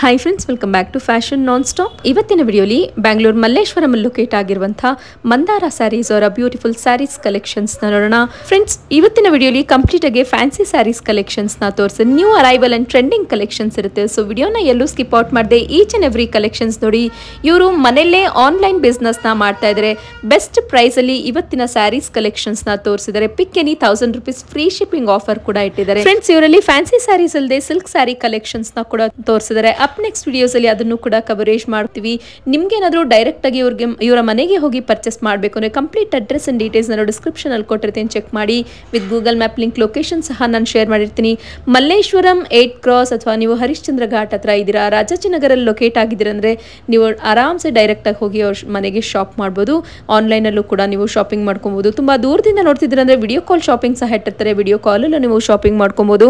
Hi friends, welcome back to fashion non stop. ಇವತ್ತಿನ ವಿಡಿಯೋಲಿ Bangalore Malleshwaram locate ಆಗಿರುವಂತಹ ಮಂದಾರ ಸ್ಯಾರೀಸ್ ಅವರ ಬ್ಯೂಟಿಫುಲ್ ಸ್ಯಾರೀಸ್ ಕಲೆಕ್ಷನ್ಸ್ ನ ನೋಡೋಣ. ಫ್ರೆಂಡ್ಸ್, ಇವತ್ತಿನ ವಿಡಿಯೋಲಿ ಕಂಪ್ಲೀಟ್ ಆಗಿ ಫ್ಯಾನ್ಸಿ ಸ್ಯಾರೀಸ್ ಕಲೆಕ್ಷನ್ಸ್ ನ ತೋರಿಸಿ new arrival and trending collections ಇರುತ್ತೆ. ಸೊ ವಿಡಿಯೋನ ಎಲ್ಲೂ ಸ್ಕಿಪ್ ಔಟ್ ಮಾಡದೆ ಈಚ್ ಅಂಡ್ ಎವ್ರಿ ಕಲೆಕ್ಷನ್ಸ್ ನೋಡಿ. ಇವರು ಮನೆಯಲ್ಲೇ ಆನ್ಲೈನ್ ಬಿಸ್ನೆಸ್ ನ ಮಾಡ್ತಾ ಇದ್ದಾರೆ. ಬೆಸ್ಟ್ ಪ್ರೈಸ್ ಅಲ್ಲಿ ಇವತ್ತಿನ ಸ್ಯಾರೀಸ್ ಕಲೆಕ್ಷನ್ಸ್ ನ ತೋರಿಸಿದ್ದಾರೆ. ಪಿಕ್ ಎನಿ ₹1000 ಫ್ರೀ ಶಿಪ್ಪಿಂಗ್ ಆಫರ್ ಕೂಡ ಇಟ್ಟಿದ್ದಾರೆ. ಫ್ರೆಂಡ್ಸ್, ಇವರಲ್ಲಿ ಫ್ಯಾನ್ಸಿ ಸ್ಯಾರೀಸ್ ಅಲ್ಲದೆ ಸಿಲ್ಕ್ ಸ್ಯಾರಿ ಕಲೆಕ್ಷನ್ಸ್ ನ ಕೂಡ ತೋರಿಸಿದ್ದಾರೆ. ಅಪ್ ನೆಕ್ಸ್ಟ್ ವಿಡಿಯೋಸ್ ಅಲ್ಲಿ ಅದನ್ನು ಕೂಡ ಕವರೇಜ್ ಮಾಡ್ತೀವಿ. ನಿಮ್ಗೆ ಏನಾದರೂ ಡೈರೆಕ್ಟ್ ಆಗಿ ಇವರ ಮನೆಗೆ ಹೋಗಿ ಪರ್ಚೇಸ್ ಮಾಡಬೇಕು ಅಂದ್ರೆ ಕಂಪ್ಲೀಟ್ ಅಡ್ರೆಸ್ ಅಂಡ್ ಡೀಟೇಲ್ಸ್ ನಾನು ಡಿಸ್ಕ್ರಿಪ್ಷನ್ ಅಲ್ಲಿ ಕೊಟ್ಟಿರ್ತೀನಿ, ಚೆಕ್ ಮಾಡಿ. With Google map link location ಸಹ ನಾನು ಶೇರ್ ಮಾಡಿರ್ತೀನಿ. ಮಲ್ಲೇಶ್ವರಂ 8 ಕ್ರಾಸ್ ಅಥವಾ ನೀವು ಹರಿಶ್ಚಂದ್ರ ಘಾಟ್ ಹತ್ರ ಇದ್ದೀರಾ, ರಾಜಾಜಿನಗರಲ್ಲಿ ಲೊಕೇಟ್ ಆಗಿದ್ದೀರಾ ಅಂದ್ರೆ ನೀವು ಆರಾಮ್ಸೆ ಡೈರೆಕ್ಟ್ ಆಗಿ ಹೋಗಿ ಅವ್ರ ಮನೆಗೆ ಶಾಪ್ ಮಾಡ್ಬೋದು. ಆನ್ಲೈನ್ ಅಲ್ಲೂ ಕೂಡ ನೀವು ಶಾಪಿಂಗ್ ಮಾಡ್ಕೊಬಹುದು. ತುಂಬಾ ದೂರದಿಂದ ನೋಡ್ತಿದ್ದೀರಾ ಅಂದ್ರೆ ವಿಡಿಯೋ ಕಾಲ್ ಶಾಪಿಂಗ್ ಸಹ ಇಟ್ಟಿರ್ತಾರೆ. ವಿಡಿಯೋ ಕಾಲಲ್ಲೂ ನೀವು ಶಾಪಿಂಗ್ ಮಾಡ್ಕೊಬಹುದು.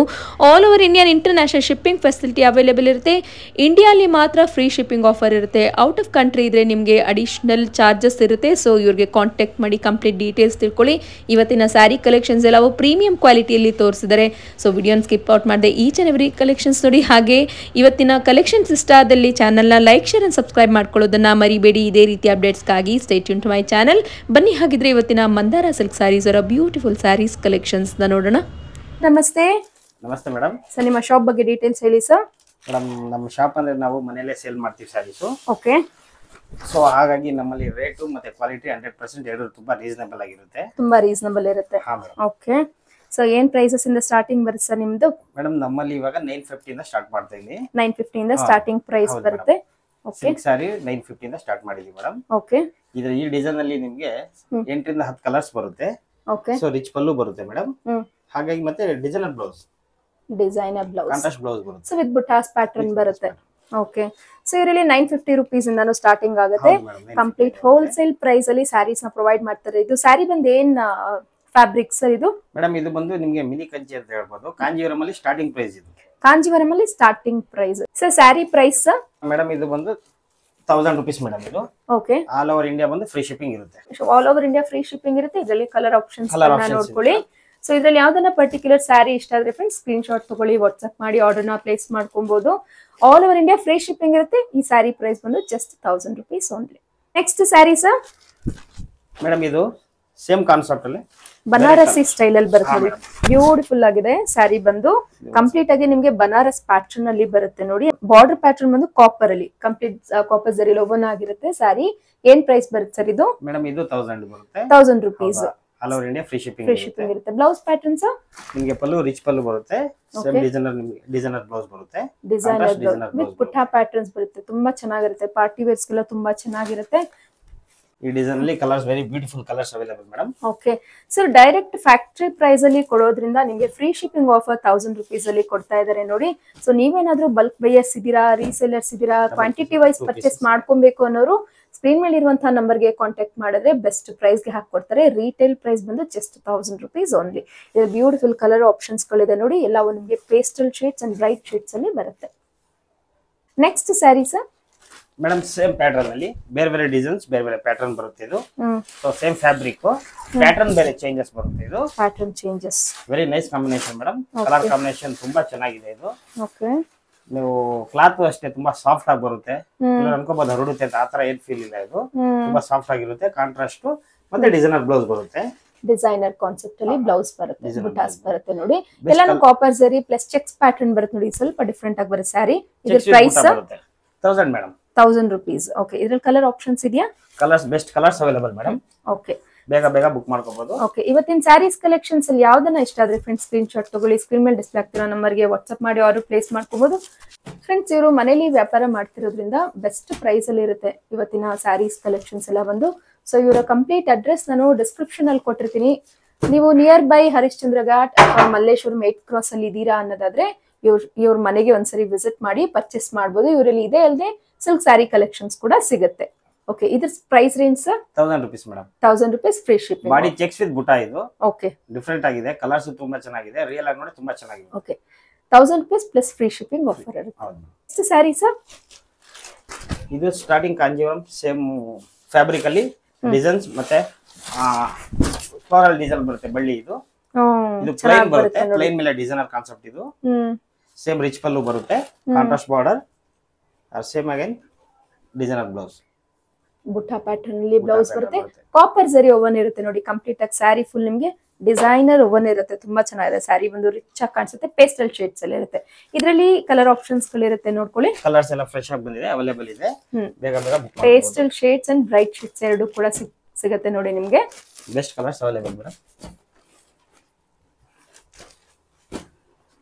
All over Indian international shipping facility available ಇರುತ್ತೆ. ಇಂಡಿಯಾಲಿ ಮಾತ್ರ ಫ್ರೀ ಶಿಪ್ಪಿಂಗ್ ಆಫರ್ ಇರುತ್ತೆ. ಔಟ್ ಆಫ್ ಕಂಟ್ರಿ ಇದ್ರೆ ನಿಮಗೆ ಅಡಿಷನಲ್ ಚಾರ್ಜಸ್ ಇರುತ್ತೆ. ಸೊ ಇವ್ರಿಗೆ ಕಾಂಟ್ಯಾಕ್ಟ್ ಮಾಡಿ ಕಂಪ್ಲೀಟ್ ಡೀಟೇಲ್ಸ್ ತಿಳ್ಕೊಳ್ಳಿ. ಇವತ್ತಿನ ಸ್ಯಾರಿ ಕಲೆಕ್ಷನ್ಸ್ ಎಲ್ಲವೂ ಪ್ರೀಮಿಯಂ ಕ್ವಾಲಿಟಿಯಲ್ಲಿ ತೋರಿಸಿದ್ದಾರೆ. ಸೊ ವಿಡಿಯೋನ ಸ್ಕಿಪ್ ಔಟ್ ಮಾಡದೆ ಈಚ್ ಅಂಡ್ ಎವ್ರಿ ಕಲೆಕ್ಷನ್ಸ್ ನೋಡಿ. ಹಾಗೆ ಇವತ್ತಿನ ಕಲೆಕ್ಷನ್ಸ್ ಇಷ್ಟ ಆದಲ್ಲಿ ಚಾನಲ್ನ ಲೈಕ್, ಶೇರ್ ಅಂಡ್ ಸಬ್ಸ್ಕ್ರೈಬ್ ಮಾಡ್ಕೊಳ್ಳೋದನ್ನ ಮರಿಬೇಡಿ. ಇದೇ ರೀತಿ ಅಪ್ಡೇಟ್ಸ್ಗಾಗಿ stay tune to my channel. ಬನ್ನಿ, ಹಾಗಿದ್ರೆ ಇವತ್ತಿನ ಮಂದಾರ ಸಿಲ್ಕ್ ಸ್ಯಾರೀಸ್ ಅವರ ಬ್ಯೂಟಿಫುಲ್ ಸ್ಯಾರೀಸ್ ಕಲೆಕ್ಷನ್ಸ್ ನೋಡೋಣ. ನಮಸ್ತೆ. ನಮಸ್ತೆ ಮೇಡಮ್. ಸರ್, ನಿಮ್ಮ ಶಾಪ್ ಬಗ್ಗೆ ಡೀಟೇಲ್ಸ್ ಹೇಳಿ ಸರ್. ಮೇಡಮ್, ನಮ್ಮ ಶಾಪ್ ಅಂದ್ರೆ ನಾವು ಮನೆಯಲ್ಲೇ ಸೇಲ್ ಮಾಡ್ತೀವಿ ಸ್ಯಾರೀಸು. ಓಕೆ. ಸೊ ಹಾಗಾಗಿ ನಮ್ಮಲ್ಲಿ ರೇಟು ಮತ್ತೆ ಕ್ವಾಲಿಟಿ 100% ಎರಡು ತುಂಬಾ ರೀಸನಬಲ್ ಆಗಿರುತ್ತೆ. ತುಂಬಾ ರೀಸನಬಲ್ ಇರುತ್ತೆ. ಹಾ ಮೇಡಮ್. ಓಕೆ. ಸೊ ಏನ್ ಪ್ರೈಸಸ್ ಇಂದ ಸ್ಟಾರ್ಟಿಂಗ್ ಬರುತ್ತೆ ಸರ್ ನಿಮ್ದು? ಮೇಡಮ್, ನಮ್ಮಲ್ಲಿ ಇವಾಗ 950 ಇಂದ ಸ್ಟಾರ್ಟ್ ಮಾಡ್ತಾ ಇದೀನಿ. 950 ಇಂದ ಸ್ಟಾರ್ಟಿಂಗ್ ಪ್ರೈಸ್ ಬರುತ್ತೆ. ಓಕೆ. ಸಿಲ್ಕ್ ಸ್ಯಾರಿ 950 ಇಂದ ಸ್ಟಾರ್ಟ್ ಮಾಡಿದೀವಿ ಮೇಡಮ್. ಓಕೆ. ಇದರ ಈ ಡಿಸೈನ್ ಅಲ್ಲಿ ನಿಮಗೆ 8 ರಿಂದ 10 ಕಲರ್ಸ್ ಬರುತ್ತೆ. ಓಕೆ. ಸೊ ರಿಚ್ ಪಲ್ಲು ಬರುತ್ತೆ ಮೇಡಮ್. ಹಾಗಾಗಿ ಮತ್ತೆ ಡಿಸೈನರ್ ಬ್ಲೌಸ್, ಕಾಂಟ್ರಾಸ್ಟ್ ಬ್ಲೌಸ್ ಬರುತ್ತೆ. ಸೊ ವಿತ್ ಬುಟಾಸ್ ಪ್ಯಾಟರ್ನ್ ಬರುತ್ತೆ. ಓಕೆ. ಸೊ ಇದರಲ್ಲಿ 950 ರೂಪೀಸ್ ಇಂದಾನು ಸ್ಟಾರ್ಟಿಂಗ್ ಆಗುತ್ತೆ. ಕಂಪ್ಲೀಟ್ ಹೋಲ್ಸೇಲ್ ಪ್ರೈಸ್ ಅಲ್ಲಿ ಸ್ಯಾರೀಸ್ ನ ಪ್ರೊವೈಡ್ ಮಾಡ್ತಾರೆ. ಇದು ಸ್ಯಾರಿ ಬಂದು ಏನ್ ಫ್ಯಾಬ್ರಿಕ್ ಸರ್ ಇದು? ಮೇಡಮ್, ಇದು ಬಂದು ನಿಮಗೆ ಮಿನಿ ಕಂಚಿ ಅಂತ ಹೇಳ್ಬೋದು. ಕಾಂಜೀವರಂ ಅಲ್ಲಿ ಸ್ಟಾರ್ಟಿಂಗ್ ಪ್ರೈಸ್ ಇದು. ಕಾಂಜೀವರಂ ಅಲ್ಲಿ starting price. Sir sari price madam ಇದು ಬಂದು ₹1000 ಮೇಡಮ್. ಇದು ಓಕೆ. ಆಲ್ ಓವರ್ ಇಂಡಿಯಾ ಬಂದು ಫ್ರೀ ಶಿಪ್ಪಿಂಗ್ ಇರುತ್ತೆ. All over India free shipping ಇರುತ್ತೆ. ಇದರಲ್ಲಿ ಕಲರ್ ಆಪ್ಷನ್ಸ್ ನೋಡ್ಕೊಳ್ಳಿ. ಸೊ ಇದ್ರಲ್ಲಿ ಯಾವ್ದನ್ನ ಪರ್ಟಿಕ್ಯುಲರ್ ಸ್ಯಾರಿ ಇಷ್ಟ ಆದ್ರೆ ಫ್ರೆಂಡ್ಸ್ ಸ್ಕ್ರೀನ್ ಶಾಟ್ ತಗೊಳ್ಳಿ, ವಾಟ್ಸ್ಆಪ್ ಮಾಡಿ ಆರ್ಡರ್ನ ಪ್ಲೇಸ್ ಮಾಡ್ಕೊಬಹುದು. All over India free shipping ಇರುತ್ತೆ. ಈ ಸ್ಯಾರಿ ಪ್ರೈಸ್ ಬಂದು just ₹1000 only. Next sari sir. Madam, ಇದು ಸೇಮ್ ಕಾನ್ಸೆಪ್ಟ್ ಅಲ್ಲಿ ಬನಾರಸಿ ಸ್ಟೈಲ್ ಅಲ್ಲಿ ಬರುತ್ತೆ. ಬ್ಯೂಟಿಫುಲ್ ಆಗಿದೆ ಸ್ಯಾರಿ ಬಂದು. ಕಂಪ್ಲೀಟ್ ಆಗಿ ನಿಮ್ಗೆ ಬನಾರಸ್ ಪ್ಯಾಟರ್ನ್ ಅಲ್ಲಿ ಬರುತ್ತೆ ನೋಡಿ. ಬಾರ್ಡರ್ ಪ್ಯಾಟರ್ನ್ ಬಂದು ಕಾಪರ್ ಅಲ್ಲಿ ಕಂಪ್ಲೀಟ್ ಕಾಪರ್ ಜರಿ ಲೋಗೋನ್ ಆಗಿರುತ್ತೆ ಸ್ಯಾರಿ. ಏನ್ ಪ್ರೈಸ್ ಬರುತ್ತೆ ಸರ್ ಇದು? ಮೇಡಮ್, ಇದು 1000 ಬರುತ್ತೆ. ₹1000 all over India free shipping ಇರುತ್ತೆ. ಬ್ಲೌಸ್ ಪ್ಯಾಟರ್ನ್ಸ್ ನಿಮಗೆ ಪಲ್ಲು ರಿಚ್ ಪಲ್ಲು ಬರುತ್ತೆ. ಸೇಮ್ ಡಿಸೈನರ್ ಬ್ಲೌಸ್ ಬರುತ್ತೆ. ಡಿಸೈನರ್ ವಿತ್ ಪುಟ್ಟ ಪ್ಯಾಟರ್ನ್ಸ್ ಬರುತ್ತೆ. ತುಂಬಾ ಚೆನ್ನಾಗಿರುತ್ತೆ. ಪಾರ್ಟಿ ವೇರ್ಸ್ ಗೆಲ್ಲ ತುಂಬಾ ಚೆನ್ನಾಗಿರುತ್ತೆ. ಈ ಡಿಸೈನ್ ಅಲ್ಲಿ colours very beautiful colours available madam. Okay. Sir direct factory price ಅಲ್ಲಿ ಕೊಡೋದ್ರಿಂದ ನಿಮಗೆ ಫ್ರೀ ಶಿಪ್ಪಿಂಗ್ ಆಫರ್ ₹1000 ಅಲ್ಲಿ ಕೊಡ್ತಾ ಇದಾರೆ ನೋಡಿ. ಸೊ ನೀವೇನಾದ್ರೂ ಬಲ್ಕ್ ಬೈಯರ್ಸ್ ಇದೀರಾ, ರೀಸೇಲರ್ಸ್ ಇದೀರಾ, ಕ್ವಾಂಟಿಟಿ ವೈಸ್ ಪರ್ಚೇಸ್ ಮಾಡ್ಕೊಬೇಕು ಅನ್ನೋರು ಸ್ಕ್ರೀನ್ ಮೇಲೆ ಇರುವಂತಹ ನಂಬರ್ಗೆ ಕಾಂಟ್ಯಾಕ್ಟ್ ಮಾಡಿದ್ರೆ ಬೆಸ್ಟ್ ಪ್ರೈಸ್ ಗೆ ಹಾಕೊಡ್ತಾರೆ. ರೀಟೇಲ್ ಪ್ರೈಸ್ ಬಂದು ಜಸ್ಟ್ ₹1000 ಓನ್ಲಿ. ಇದು ಬ್ಯೂಟಿಫುಲ್ ಕಲರ್ ಆಪ್ಷನ್ಸ್ ಗಳಿದೆ ನೋಡಿ. ಎಲ್ಲವೂ ನಿಮಗೆ pastel shades and bright shades ಅಲ್ಲಿ ಬರುತ್ತೆ. Next sari sir. Madam, same pattern ಅಲ್ಲಿ ಬೇರೆ ಬೇರೆ ಡಿಸೈನ್ಸ್, ಬೇರೆ ಬೇರೆ ಪ್ಯಾಟರ್ನ್ ಬರುತ್ತೆ. ಇದು ಸೊ ಸೇಮ್ ಫ್ಯಾಬ್ರಿಕ್, ಪ್ಯಾಟರ್ನ್ ಬೇರೆ ಚೇಂಜಸ್ ಬರುತ್ತೆ. ಇದು pattern changes very nice combination madam. Colour combination ತುಂಬಾ ಚೆನ್ನಾಗಿದೆ ಇದು. ಓಕೆ. ನೀವು ಕ್ಲಾತ್ ಅಷ್ಟೇ ತುಂಬಾ ಸಾಫ್ಟ್ ಆಗಿ ಬರುತ್ತೆ. ಅನ್ಕೋಬಹುದು ಹರಡುತ್ತೆ ಅಂತ, ಆತರ ಏನ್ ಫೀಲ್ ಇಲ್ಲ. ಇದು ತುಂಬಾ ಸಾಫ್ಟ್ ಆಗಿರುತ್ತೆ. ಕಾಂಟ್ರಾಸ್ಟ್ ಮತ್ತೆ ಡಿಸೈನರ್ ಬ್ಲೌಸ್ ಬರುತ್ತೆ. ಡಿಸೈನರ್ ಕಾನ್ಸೆಪ್ಟ್ ಅಲ್ಲಿ ಬ್ಲೌಸ್ ಬರುತ್ತೆ, ಬುಟಾಸ್ ಬರುತ್ತೆ ನೋಡಿ. ಎಲ್ಲಾನು ಕಾಪರ್ ಜರಿ ಪ್ಲಸ್ ಚೆಕ್ಸ್ ಪ್ಯಾಟರ್ನ್ ಬರುತ್ತೆ ನೋಡಿ. ಸ್ವಲ್ಪ ಡಿಫ್ರೆಂಟ್ ಆಗಿ ಬರುತ್ತೆ ಸ್ಯಾರಿ. ಇದರ ಪ್ರೈಸ್ 1000 ಮೇಡಮ್. ₹1000. ಓಕೆ. ಇದ್ರಲ್ಲಿ ಕಲರ್ ಆಪ್ಷನ್ಸ್ ಇದೆಯಾ? Colours best colours available madam. Okay. ಬೇಗ ಬೇಗ ಬುಕ್ ಮಾಡ್ಕೋಬಹುದು. ಓಕೆ. ಇವತ್ತಿನ ಸ್ಯಾರೀಸ್ ಕಲೆಕ್ಷನ್ಸ್ ಅಲ್ಲಿ ಯಾವ್ದನ್ನ ಇಷ್ಟ ಆದ್ರೆ ಫ್ರೆಂಡ್ಸ್ ಸ್ಕ್ರೀನ್ ಶಾಟ್ ತಗೊಳ್ಳಿ. ಸ್ಕ್ರೀನ್ ಮೇಲೆ ಡಿಸ್ಪ್ಲೇ ಆಗ್ತಿರೋ ನಂಬರ್ಗೆ ವಾಟ್ಸ್ಆಪ್ ಮಾಡಿ ಆರ್ಡರ್ ಪ್ಲೇಸ್ ಮಾಡ್ಕೋಬಹುದು. ಫ್ರೆಂಡ್ಸ್, ಇವರು ಮನೇಲಿ ವ್ಯಾಪಾರ ಮಾಡ್ತಿರೋದ್ರಿಂದ ಬೆಸ್ಟ್ ಪ್ರೈಸ್ ಅಲ್ಲಿ ಇರುತ್ತೆ ಇವತ್ತಿನ ಸ್ಯಾರೀಸ್ ಕಲೆಕ್ಷನ್ಸ್ ಎಲ್ಲ ಬಂದು. ಸೊ ಇವರ ಕಂಪ್ಲೀಟ್ ಅಡ್ರೆಸ್ ನಾನು ಡಿಸ್ಕ್ರಿಪ್ಷನ್ ಅಲ್ಲಿ ಕೊಟ್ಟಿರ್ತೀನಿ. ನೀವು ನಿಯರ್ ಬೈ ಹರಿಶ್ಚಂದ್ರ ಘಾಟ್ ಅಥವಾ ಮಲ್ಲೇಶ್ವರಂ 8 ಕ್ರಾಸ್ ಅಲ್ಲಿ ಇದ್ದೀರಾ ಅನ್ನೋದಾದ್ರೆ ಇವ್ರ ಮನೆಗೆ ಒಂದ್ಸರಿ ವಿಸಿಟ್ ಮಾಡಿ ಪರ್ಚೇಸ್ ಮಾಡಬಹುದು. ಇವರಲ್ಲಿ ಇದೆ ಅಲ್ಲದೆ ಸಿಲ್ಕ್ ಸ್ಯಾರಿ ಕಲೆಕ್ಷನ್ಸ್ ಕೂಡ ಸಿಗುತ್ತೆ. ಓಕೆ. ಇದ್ರ price range sir? ₹1000 madam. ₹1000 free shipping. Body checks with ಬುಟಾ ಇದು. ಓಕೆ. ಡಿಫರೆಂಟ್ ಆಗಿದೆ. ಕಲರ್ಸ್ ತುಂಬಾ ಚೆನ್ನಾಗಿದೆ. ರಿಯಲ್ ಆಗಿ ನೋಡಿ ತುಂಬಾ ಚೆನ್ನಾಗಿದೆ. Okay. ₹1000 plus free shipping offer ಇರುತ್ತೆ. ಎಷ್ಟು ಸ್ಯಾರಿ ಸರ್? ಇದು ಸ್ಟಾರ್ಟಿಂಗ್ ಕಾಂಜೀವರಂ ಸೇಮ್ ಫ್ಯಾಬ್ರಿಕ್ ಅಲ್ಲಿ ಡಿಸೈನ್ಸ್ ಮತ್ತೆ ಫ್ಲೋರಲ್ ಡಿಸೈನ್ ಬರುತ್ತೆ. ಬಳ್ಳಿ ಇದು ಪ್ಲೈನ್ ಬರುತ್ತೆ. ಪ್ಲೈನ್ ಮೇಲೆ ಡಿಸೈನರ್ ಕಾನ್ಸೆಪ್ಟ್ ಇದು. ಸೇಮ್ ರಿಚ್ ಪಲ್ಲು ಬರುತ್ತೆ. Contrast border same again designer blouse, ಬುಟ್ಟ ಪ್ಯಾಟರ್ನ್ ಅಲ್ಲಿ ಬ್ಲೌಸ್ ಬರುತ್ತೆ. ಕಾಪರ್ ಜರಿ ಓವನ್ ಇರುತ್ತೆ ನೋಡಿ, ಕಂಪ್ಲೀಟ್ ಆಗಿ ಸ್ಯಾರಿ ಫುಲ್ ನಿಮ್ಗೆ ಡಿಸೈನರ್ ಓವನ್ ಇರುತ್ತೆ. ತುಂಬಾ ಚೆನ್ನಾಗಿದೆ ಸ್ಯಾರಿ, ಒಂದು ರಿಚ್ ಆಗಿ ಕಾಣಿಸುತ್ತೆ. ಪೇಸ್ಟಲ್ ಶೇಡ್ಸ್ ಅಲ್ಲಿ ಇರುತ್ತೆ. ಇದರಲ್ಲಿ ಕಲರ್ ಆಪ್ಷನ್ಸ್ ಗಳು ಇರುತ್ತೆ ನೋಡ್ಕೊಳ್ಳಿ. ಕಲರ್ಸ್ ಎಲ್ಲ ಫ್ರೆಶ್ ಆಗಿ ಬಂದಿದೆ, ಅವೈಲೇಬಲ್ ಇದೆ. ಬೇಗ ಬೇಗ ಬುಕ್ ಮಾಡಿ. Pastel shades and bright shades ಎರಡು ಕೂಡ ಸಿಗುತ್ತೆ ನೋಡಿ ನಿಮ್ಗೆ. Best colours available madam.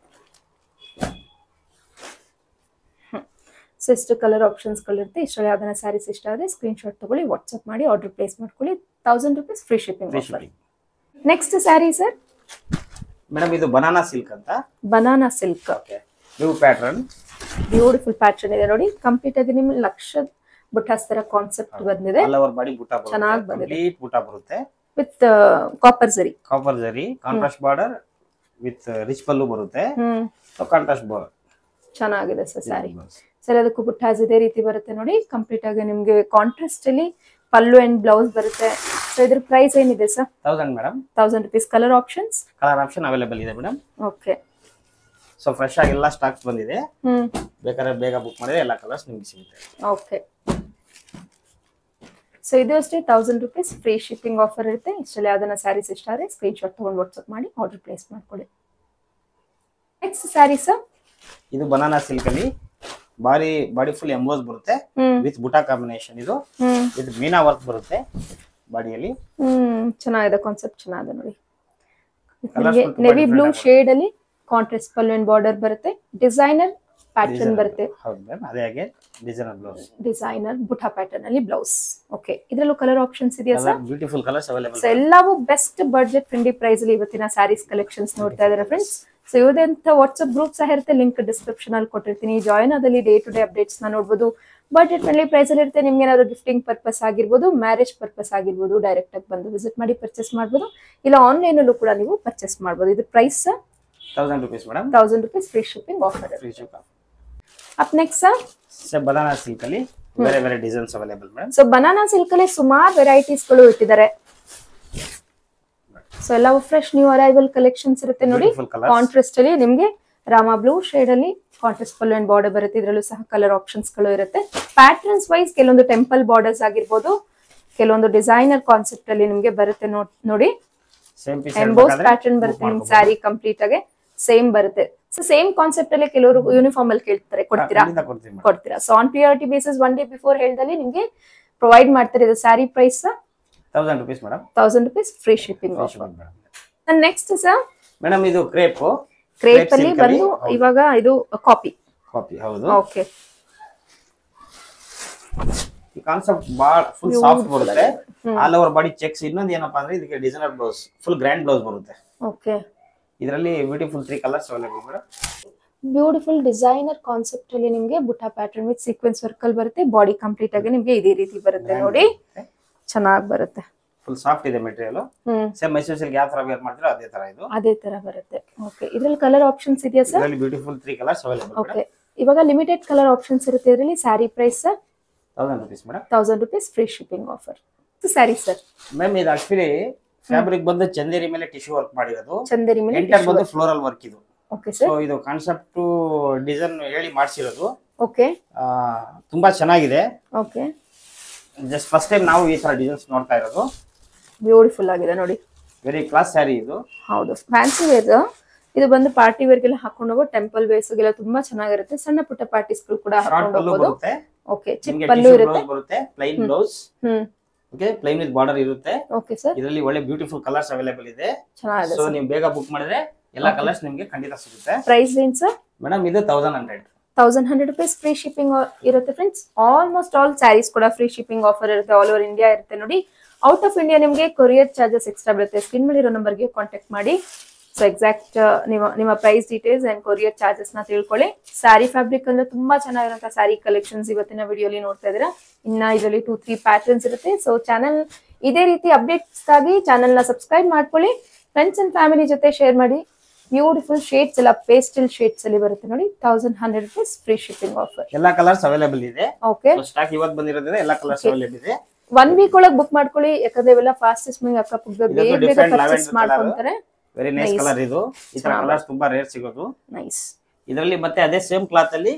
So ಇಷ್ಟು ಕಲರ್ ಆಪ್ಷನ್ಸ್ ಗಳಿರುತ್ತೆ. ಇಷ್ಟರಲ್ಲಿ ಯಾವ್ದನ್ನ ಸ್ಯಾರೀಸ್ ಇಷ್ಟ ಆದ್ರೆ ಸ್ಕ್ರೀನ್ ಶಾಟ್ ತಗೊಳ್ಳಿ, ವಾಟ್ಸ್ಆಪ್ ಮಾಡಿ ಆರ್ಡರ್ ಪ್ಲೇಸ್ ಮಾಡ್ಕೊಳ್ಳಿ. 1000 rupees free shipping offer. Next sari sir madam ಇದು ಬನಾನಾ ಸಿಲ್ಕ್ ಅಂತ. Banana silk, okay, new pattern, beautiful pattern ಇದೆ ನೋಡಿ. ಕಂಪ್ಲೀಟ್ ಆಗಿ ನಿಮ್ಗೆ ಲಕ್ಷ ಬುಟ್ಟಾಸ್ ತರ ಕಾನ್ಸೆಪ್ಟ್ ಬಂದಿದೆ. ಆಲ್ ಓವರ್ ಬಾಡಿ ಬುಟ್ಟ ಬರುತ್ತೆ, ಚೆನ್ನಾಗಿ ಬಂದಿದೆ. ಕಂಪ್ಲೀಟ್ ಬುಟ್ಟ ಬರುತ್ತೆ ವಿತ್ ಕಾಪರ್ ಜರಿ. ಕಾಪರ್ ಜರಿ ಕಾಂಟ್ರಾಸ್ಟ್ ಬಾರ್ಡರ್ ವಿತ್ ರಿಚ್ ಪಲ್ಲು ಬರುತ್ತೆ. ಸೊ ಕಾಂಟ್ರಾಸ್ಟ್ ಬಾರ್ಡರ್ ಚೆನ್ನಾಗಿದೆ ಸರ್ ಸ್ಯಾರಿ. ಸರ್ ಅದಕ್ಕೂ ಬುಟ್ಟಾಸ್ ಇದೇ ರೀತಿ ಬರುತ್ತೆ ನೋಡಿ. ಕಂಪ್ಲೀಟ್ ಆಗಿ ನಿಮ್ಗೆ ಕಾಂಟ್ರಾಸ್ಟ್ ಅಲ್ಲಿ ಪಲ್ಲು ಅಂಡ್ ಬ್ಲೌಸ್ ಬರುತ್ತೆ. ಸೊ ಇದ್ರ ಪ್ರೈಸ್ ಏನಿದೆ sir? 1000 madam. 1000 rupees. Colour options available ಇದೆ ಮೇಡಮ್. ಓಕೆ, ಸೊ ಫ್ರೆಶ್ ಆಗಿ ಎಲ್ಲ ಸ್ಟಾಕ್ಸ್ ಬಂದಿದೆ. ಬೇಕಾದ್ರೆ ಬೇಗ ಬುಕ್ ಮಾಡಿದ್ರೆ ಎಲ್ಲ ಕಲರ್ಸ್ ನಿಮ್ಗೆ ಸಿಗುತ್ತೆ. ಓಕೆ, ಸೊ ಇದು ಅಷ್ಟೇ 1000 rupees ಫ್ರೀ ಶಿಪ್ಪಿಂಗ್ ಆಫರ್ ಇರುತ್ತೆ. ಇಷ್ಟರಲ್ಲಿ ಯಾವ್ದನ್ನ ಸ್ಯಾರೀಸ್ ಇಷ್ಟ ಆದರೆ ಸ್ಕ್ರೀನ್ ಶಾಟ್ ತಗೊಂಡು ವಾಟ್ಸ್ಆಪ್ ಮಾಡಿ ಆರ್ಡರ್ ಪ್ಲೇಸ್ ಮಾಡ್ಕೊಳ್ಳಿ. ನೆಕ್ಸ್ಟ್ ಸ್ಯಾರಿ ಸರ್, ಇದು ಬನಾನಾ ಸಿಲ್ಕ್ ಅಲ್ಲಿ ಬಾಡಿ ಫುಲ್ ಎಂಬೋಸ್ ಬರುತ್ತೆ ವಿತ್ ಬುಟಾ ಕಾಂಬಿನೇಷನ್. ಇದು ವಿತ್ ಮೀನಾ ವರ್ಕ್ ಬರುತ್ತೆ ಬಾಡಿಯಲ್ಲಿ. ಚೆನ್ನಾಗಿದೆ ಕಾನ್ಸೆಪ್ಟ್, ಚೆನ್ನಾಗಿದೆ ನೋಡಿ. ನೆವಿ ಬ್ಲೂ ಶೇಡ್ ಅಲ್ಲಿ ಕಾಂಟ್ರಾಸ್ಟ್ ಪಲ್ಲು ಅಂಡ್ ಬಾರ್ಡರ್ ಬರುತ್ತೆ. ಡಿಸೈನರ್ ಪ್ಯಾಟರ್ನ್ ಬರುತ್ತೆ. ಹೌದು ಮ್ಯಾಮ್, ಅದೇ ಹಾಗೆ ಡಿಸೈನರ್ ಬ್ಲೌಸ್, ಡಿಸೈನರ್ ಬುಟಾ ಪ್ಯಾಟರ್ನ್ ಅಲ್ಲಿ ಬ್ಲೌಸ್. ಓಕೆ, ಇದರಲ್ಲೂ ಕಲರ್ ಆಪ್ಷನ್ಸ್ ಇದೆಯಾ ಸರ್? Beautiful colours available. ಎಲ್ಲವೂ ಬೆಸ್ಟ್ ಬಡ್ಜೆಟ್ ಫ್ರೆಂಡ್ಲಿ ಪ್ರೈಸ್ ಅಲ್ಲಿ ಇವತ್ತಿನ ಸ್ಯಾರೀಸ್ ಕಲೆಕ್ಷನ್ಸ್ ನೋಡ್ತಾ ಇದ್ದಾರೆ ಫ್ರೆಂಡ್ಸ್. ಸೊ ಇವ್ರದಂತ ವಾಟ್ಸ್ಆಪ್ ಗ್ರೂಪ್ ಸಹ ಇರುತ್ತೆ, ಲಿಂಕ್ ಡಿಸ್ಕ್ರಿಪ್ಷನ್ ಅಲ್ಲಿ ಕೊಟ್ಟಿರ್ತೀನಿ. ಜಾಯಿನ್ ಆದಲ್ಲಿ ಡೇ ಟು ಡೇ ಅಪ್ಡೇಟ್ಸ್ ನ ನೋಡಬಹುದು. ಬಡ್ಜೆಟ್ ಫ್ರೆಂಡ್ಲಿ ಪ್ರೈಸ್ ಅಲ್ಲಿ ಇರುತ್ತೆ. ನಿಮ್ಗೆ ಏನಾದ್ರು ಗಿಫ್ಟಿಂಗ್ ಪರ್ಪಸ್ ಆಗಿರ್ಬೋದು, ಮ್ಯಾರೇಜ್ ಪರ್ಪಸ್ ಆಗಿರ್ಬೋದು, ಡೈರೆಕ್ಟ್ ಆಗಿ ಬಂದು ವಿಸಿಟ್ ಮಾಡಿ ಪರ್ಚೇಸ್ ಮಾಡಬಹುದು. ಇಲ್ಲ ಆನ್ಲೈನ್ ಅಲ್ಲೂ ಕೂಡ ನೀವು ಪರ್ಚೇಸ್ ಮಾಡಬಹುದು. ಇದು price 1000 rupees madam. 1000 rupees free shipping offer. Up next sir banana silk ಅಲ್ಲಿ ಬೇರೆ designs available madam. So banana silk ಅಲ್ಲಿ ಸುಮಾರು ವೆರೈಟೀಸ್ ಗಳು ಇಟ್ಟಿದ್ದಾರೆ. ಸೊ ಎಲ್ಲವೂ ಫ್ರೆಶ್ ನ್ಯೂ ಅರೈವಲ್ ಕಲೆಕ್ಷನ್ಸ್ ಇರುತ್ತೆ ನೋಡಿ. ಕಾಂಟ್ರಾಸ್ಟ್ ಅಲ್ಲಿ ನಿಮ್ಗೆ ರಾಮಾ ಬ್ಲೂ ಶೇಡ್ ಅಲ್ಲಿ ಕಾಂಟ್ರಾಸ್ಟ್ ಪಲ್ಲು ಅಂಡ್ ಬಾರ್ಡರ್ ಬರುತ್ತೆ. ಇದರಲ್ಲೂ ಸಹ ಕಲರ್ ಆಪ್ಷನ್ಸ್ ಗಳು ಇರುತ್ತೆ. ಪ್ಯಾಟರ್ನ್ಸ್ ವೈಸ್ ಕೆಲವೊಂದು ಟೆಂಪಲ್ ಬಾರ್ಡರ್ಸ್ ಆಗಿರ್ಬೋದು, ಕೆಲವೊಂದು ಡಿಸೈನರ್ ಕಾನ್ಸೆಪ್ಟ್ ಅಲ್ಲಿ ನಿಮ್ಗೆ ಬರುತ್ತೆ ನೋಡಿ. ಎಂಬೋಸ್ ಪ್ಯಾಟರ್ನ್ ಬರುತ್ತೆ ನಿಮ್ ಸ್ಯಾರಿ ಕಂಪ್ಲೀಟ್ ಆಗಿ ಸೇಮ್ ಬರುತ್ತೆ. ಸೊ ಸೇಮ್ ಕಾನ್ಸೆಪ್ಟ್ ಅಲ್ಲಿ ಕೆಲವರು ಯೂನಿಫಾರ್ಮ್ ಅಲ್ಲಿ ಕೇಳ್ತಾರೆ, ಕೊಡ್ತೀರಾ? So on priority basis 1 day before ಹೇಳ್ದಲ್ಲಿ ನಿಮ್ಗೆ ಪ್ರೊವೈಡ್ ಮಾಡ್ತಾರೆ. ಇದು sari price 1000 rupees madam. 1000 rupees free shipping offer. Next sir madam ಇದು ಕ್ರೇಪ್ ಅಲ್ಲಿ ಬಂದು ಇವಾಗ ಇದು ಕಾಪಿ. ಹೌದು. ಓಕೆ, ಈ ಕಾನ್ಸೆಪ್ಟ್ ಫುಲ್ ಸಾಫ್ಟ್ ಬರುತ್ತೆ. All over body checks. ಇನ್ನೊಂದು ಏನಪ್ಪಾ ಅಂದ್ರೆ ಇದಕ್ಕೆ designer blouse, full grand blouse ಬರುತ್ತೆ. ಓಕೆ, ಇದರಲ್ಲಿ beautiful 3 colours available madam. Beautiful designer concept ಅಲ್ಲಿ ನಿಮ್ಗೆ ಬುಟಾ ಪ್ಯಾಟರ್ನ್ ವಿತ್ ಸೀಕ್ವೆನ್ಸ್ ವರ್ಕ್ ಅಲ್ಲಿ ಬರುತ್ತೆ. ಬಾಡಿ ಕಂಪ್ಲೀಟ್ ಆಗಿ ನಿಮ್ಗೆ ಇದೇ ರೀತಿ ಬರುತ್ತೆ ನೋಡಿ. ಚೆನ್ನಾಗಿ ಬರುತ್ತೆ. ಫುಲ್ ಸಾಫ್ಟ್ ಇದೆ ಮೆಟೀರಿಯಲ್. ಸೇಮ್ ಮೈಸೂರು ಸಿಲ್ಕ್ ಯಾವ ತರ ವೇರ್ ಮಾಡ್ತೀರೋ ಅದೇ ತರ ಬರುತ್ತೆ. ಓಕೆ, ಇದರಲ್ಲಿ ಕಲರ್ ಆಪ್ಷನ್ಸ್ ಇದೆಯಾ ಸರ್? ಇದರಲ್ಲಿ ಬ್ಯೂಟಿಫುಲ್ 3 ಕಲರ್ಸ್ ಅವೈಲೇಬಲ್. ಓಕೆ, ಇವಾಗ ಲಿಮಿಟೆಡ್ ಕಲರ್ ಆಪ್ಷನ್ಸ್ ಇರುತ್ತೆ ಇದರಲ್ಲಿ. Sari price 1000 rupees madam. 1000 rupees free shipping offer. Sari sir ma'am ಇದು ಆಕ್ಚುಲಿ ಫ್ಯಾಬ್ರಿಕ್ ಬಂದು ಚಂದೇರಿ ಮೇಲೆ ಟಿಶ್ಯೂ ವರ್ಕ್ ಮಾಡಿರೋದು. ಚಂದೇರಿ ಮೇಲೆ ಎಂಟರ್ ಬಂದು ಫ್ಲೋರಲ್ ವರ್ಕ್ ಇದು. Okay sir. ಸೊ ಇದು ಕಾನ್ಸೆಪ್ಟ್ ಡಿಸೈನ್ ಹೇಳಿ ಮಾಡಿಸಿರೋದು. ಓಕೆ, ತುಂಬಾ ಚೆನ್ನಾಗಿದೆ. ಓಕೆ, ಜಸ್ಟ್ ಫಸ್ಟ್ ಟೈಮ್ ನಾವು ಈ ತರ ಡಿಸೈನ್ಸ್ ನೋಡ್ತಾ ಇರೋದು. ಬ್ಯೂಟಿಫುಲ್ ಆಗಿದೆ ನೋಡಿ. ವೆರಿ ಕ್ಲಾಸ್ ಸ್ಯಾರಿ ಇದು. ಹೌದು, ಫ್ಯಾನ್ಸಿ ವೇರ್. ಇದು ಬಂದು ಪಾರ್ಟಿ ವೇರ್ ಗೆಲ್ಲ ಹಾಕೊಂಡು ಹೋಗೋ, ಟೆಂಪಲ್ ವೇರ್ಸ್ ಗೆಲ್ಲ ತುಂಬಾ ಚೆನ್ನಾಗಿರುತ್ತೆ. ಸಣ್ಣ ಪುಟ್ಟ ಪಾರ್ಟೀಸ್ ಗಳು ಕೂಡ ಹಾಕೊಂಡು ಹೋಗಬಹುದು. ಓಕೆ, ಚಿಕ್ಕ ಪಲ್ಲು ಬರುತ್ತೆ, plain blouse. Okay, plain with border ಇರುತ್ತೆ. ಓಕೆ ಸರ್, ಇದರಲ್ಲಿ ಒಳ್ಳೆ ಬ್ಯೂಟಿಫುಲ್ ಕಲರ್ಸ್ ಅವೈಲೇಬಲ್ ಇದೆ. ಚೆನ್ನಾಗಿದೆ. ಸೊ ನೀವು ಬೇಗ ಬುಕ್ ಮಾಡಿದ್ರೆ ಎಲ್ಲ ಕಲರ್ಸ್ ನಿಮಗೆ ಖಂಡಿತ ಸಿಗುತ್ತೆ. ಪ್ರೈಸ್ ಏನು ಸರ್? ಮೇಡಮ್ ಇದು 1100. 1100 rupees ಫ್ರೀ ಶಿಪ್ಪಿಂಗ್ ಇರುತ್ತೆ ಫ್ರೆಂಡ್ಸ್. ಆಲ್ಮೋಸ್ಟ್ ಆಲ್ ಸ್ಯಾರೀಸ್ ಕೂಡ ಫ್ರೀ ಶಿಪ್ಪಿಂಗ್ ಆಫರ್ ಇರುತ್ತೆ. ಆಲ್ ಓವರ್ ಇಂಡಿಯಾ ಇರುತ್ತೆ ನೋಡಿ. ಔಟ್ ಆಫ್ ಇಂಡಿಯಾ ನಿಮಗೆ ಕೊರಿಯರ್ ಚಾರ್ಜಸ್ ಎಕ್ಸ್ಟ್ರಾ ಬರುತ್ತೆ. ಸ್ಕ್ರೀನ್ ಮೇಲೆ ಇರೋ ನಂಬರ್ಗೆ ಕಾಂಟ್ಯಾಕ್ಟ್ ಮಾಡಿ. ಸೊ ಎಕ್ಸಾಕ್ಟ್ ನಿಮ್ಮ price details and courier charges ನ ತಿಳ್ಕೊಳ್ಳಿ. ಸ್ಯಾರಿ ಫ್ಯಾಬ್ರಿಕ್ ಅಂದ್ರೆ ತುಂಬಾ ಚೆನ್ನಾಗಿರುವಂತಹ ಸ್ಯಾರಿ ಕಲೆಕ್ಷನ್ಸ್ ಇವತ್ತಿನ ವಿಡಿಯೋಲಿ ನೋಡ್ತಾ ಇದ್ದೀರಾ. ಇನ್ನ ಇದರಲ್ಲಿ 2-3 ಪ್ಯಾಟರ್ನ್ಸ್ ಇರುತ್ತೆ. ಸೊ ಚಾನಲ್ ಇದೇ ರೀತಿ ಅಪ್ಡೇಟ್ಸ್ ಆಗಿ ಚಾನಲ್ ನ ಸಬ್ಸ್ಕ್ರೈಬ್ ಮಾಡ್ಕೊಳ್ಳಿ. ಫ್ರೆಂಡ್ಸ್ ಅಂಡ್ ಫ್ಯಾಮಿಲಿ ಜೊತೆ ಶೇರ್ ಮಾಡಿ. ಬ್ಯೂಟಿಫುಲ್ ಶೇಡ್ಸ್ ಎಲ್ಲ ಪೇಸ್ಟಲ್ ಶೇಡ್ಸ್ ಅಲ್ಲಿ ಬರುತ್ತೆ ನೋಡಿ. 1100 rupees ಫ್ರೀ ಶಿಪ್ಪಿಂಗ್ ಆಫರ್. ಎಲ್ಲ ಕಲರ್ಸ್ ಅವೈಲೇಬಲ್ ಇದೆ. ಓಕೆ, ಸ್ಟಾಕ್ ಇವತ್ತು ಬಂದಿರೋದ್ರಿಂದ ಎಲ್ಲ ಕಲರ್ಸ್ ಅವೈಲೇಬಲ್ ಇದೆ. 1 week ಒಳಗೆ ಬುಕ್ ಮಾಡ್ಕೊಳ್ಳಿ. ಯಾಕಂದ್ರೆ ಇವೆಲ್ಲ ಫಾಸ್ಟೆಸ್ಟ್ ಮೂವಿಂಗ್ ಅಕ್ಕಪಕ್ಕ ಬೇಗ ಪರ್ಚೇಸ್ ಮಾಡ್ಕೊಂತಾರೆ. ವೆರಿ ನೈಸ್ ಕಲರ್ ಇದು. ಈ ತರ ಕಲರ್ಸ್ ತುಂಬಾ ರೇರ್ ಸಿಗೋದು. ನೈಸ್. ಇದರಲ್ಲಿ ಮತ್ತೆ ಅದೇ ಸೇಮ್ ಕ್ಲಾತ್ ಅಲ್ಲಿ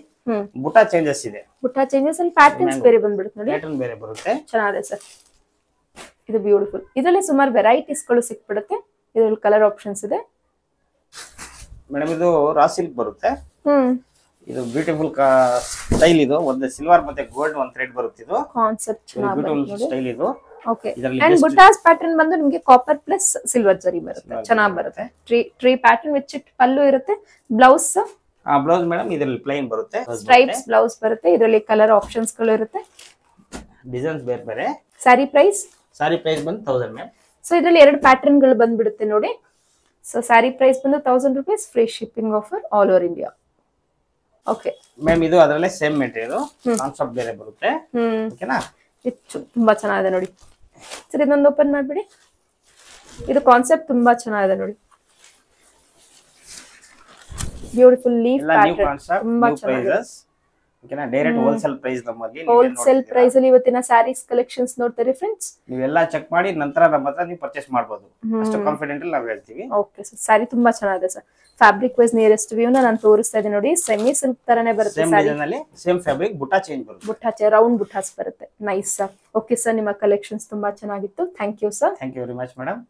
ಬುಟ್ಟ ಚೇಂಜಸ್ ಇದೆ. ಬುಟ್ಟ ಚೇಂಜಸ್ ಅಲ್ಲಿ ಪ್ಯಾಟರ್ನ್ಸ್ ಬೇರೆ ಬಂದ್ಬಿಡುತ್ತೆ ನೋಡಿ. ಪ್ಯಾಟರ್ನ್ ಬೇರೆ ಬರುತ್ತೆ. ಚೆನ್ನಾಗಿದೆ ಸರ್. ಇದು ಬ್ಯೂಟಿಫುಲ್. ಇದರಲ್ಲಿ ಸುಮಾರು ವೆರೈಟೀಸ್ ಗಳು ಸಿಕ್ಬಿಡುತ್ತೆ. ಇದರಲ್ಲಿ ಕಲರ್ ಆಪ್ಷನ್ಸ್ ಇದೆ ಮೇಡಮ್. ಇದು ರಾ ಸಿಲ್ಕ್ ಬರುತ್ತೆ. ಇದು ಬ್ಯೂಟಿಫುಲ್ ಸ್ಟೈಲ್. ಇದು ಒಂದು ಸಿಲ್ವರ್ ಮತ್ತೆ ಗೋಲ್ಡ್ ಒಂದು ಥ್ರೆಡ್ ಬರುತ್ತೆ. ಇದು ಕಾನ್ಸೆಪ್ಟ್ ಬ್ಯೂಟಿಫುಲ್ ಸ್ಟೈಲ್ ಇದು. ಓಕೆ. ಅಂಡ್ ಬುಟ್ಟಾಸ್ ಪ್ಯಾಟರ್ನ್ ಬಂದು ನಿಮಗೆ ಕಾಪರ್ ಪ್ಲಸ್ ಸಿಲ್ವರ್ ಜರಿ ಬರುತ್ತೆ. ಚೆನ್ನಾಗಿ ಬರುತ್ತೆ. ಟ್ರೀ ಪ್ಯಾಟರ್ನ್ ವಿಚ್ ಪಲ್ಲು ಇರುತ್ತೆ. ಬ್ಲೌಸ್ ಬ್ಲೌಸ್ ಮೇಡಮ್ ಇದರಲ್ಲಿ ಪ್ಲೈನ್ ಬರುತ್ತೆ. ಸ್ಟ್ರೈಪ್ಸ್ ಬ್ಲೌಸ್ ಬರುತ್ತೆ. ಇದರಲ್ಲಿ ಕಲರ್ ಆಪ್ಷನ್ಸ್ ಗಳು ಇರುತ್ತೆ. ಡಿಸೈನ್ಸ್ ಬೇರೆ ಬೇರೆ. ಸ್ಯಾರಿ ಪ್ರೈಸ್ ಬಂದು 1000 ಮ್ಯಾಮ್. ಸೊ ಇದರಲ್ಲಿ ಎರಡು ಪ್ಯಾಟರ್ನ್ ಗಳು ಬಂದ್ಬಿಡುತ್ತೆ ನೋಡಿ. ಸೊ ಸ್ಯಾರಿ ಪ್ರೈಸ್ ಬಂದು 1000 rupees. Free shipping offer all over India. Okay ma'am. ಇದು ಅದರಲ್ಲೇ ಸೇಮ್ ಮೆಟೀರಿಯಲ್, ಕಾನ್ಸೆಪ್ಟ್ ಬೇರೆ ಬರುತ್ತೆ. ಓಕೆನಾ? ಇದು ತುಂಬಾ ಚೆನ್ನಾಗಿದೆ ನೋಡಿ ಸರ್. ಇದೊಂದು ಓಪನ್ ಮಾಡ್ಬಿಡಿ. ಇದು ಕಾನ್ಸೆಪ್ಟ್ ತುಂಬಾ ಚೆನ್ನಾಗಿದೆ ನೋಡಿ. ಬ್ಯೂಟಿಫುಲ್ ಲೀಫ್ ಪ್ಯಾಟರ್ನ್ ತುಂಬಾ ಚೆನ್ನಾಗಿದೆ. ಓಕೆನಾ? ಡೈರೆಕ್ಟ್ ಹೋಲ್ಸೇಲ್ ಪ್ರೈಸ್ ನಮ್ಮಲ್ಲಿ. ಹೋಲ್ಸೇಲ್ ಪ್ರೈಸ್ ಅಲ್ಲಿ ಇವತ್ತಿನ ಸ್ಯಾರೀಸ್ ಕಲೆಕ್ಷನ್ಸ್ ನೋಡ್ತಾರೆ ಫ್ರೆಂಡ್ಸ್. ನೀವೆಲ್ಲ ಚೆಕ್ ಮಾಡಿ ನಂತರ ನಮ್ಮ ಹತ್ರ ನೀವು ಪರ್ಚೇಸ್ ಮಾಡಬಹುದು. ಅಷ್ಟು ಕಾನ್ಫಿಡೆಂಟ್ ಅಲ್ಲಿ ನಾವು ಹೇಳ್ತೀವಿ. Okay sir. ಸ್ಯಾರಿ ತುಂಬಾ ಚೆನ್ನಾಗಿದೆ sir. Fabric wise nearest view ನಾನು ತೋರಿಸ್ತಾ ಇದ್ದೀನಿ ನೋಡಿ. ಸೆಮಿ ಸಿಲ್ಕ್ ತರನೇ ಬರುತ್ತೆ ಸ್ಯಾರಿ. ಸೇಮ್ ಫ್ಯಾಬ್ರಿಕ್ ಬುಟ್ಟ ಚೇಂಜ್ ಬರುತ್ತೆ. ಬುಟ್ಟ ರೌಂಡ್ ಬುಟ್ಟಾಸ್ ಬರುತ್ತೆ. Nice sir. Okay sir. ನಿಮ್ಮ ಕಲೆಕ್ಷನ್ಸ್ ತುಂಬಾ ಚೆನ್ನಾಗಿತ್ತು. Thank you sir. Thank you very much madam.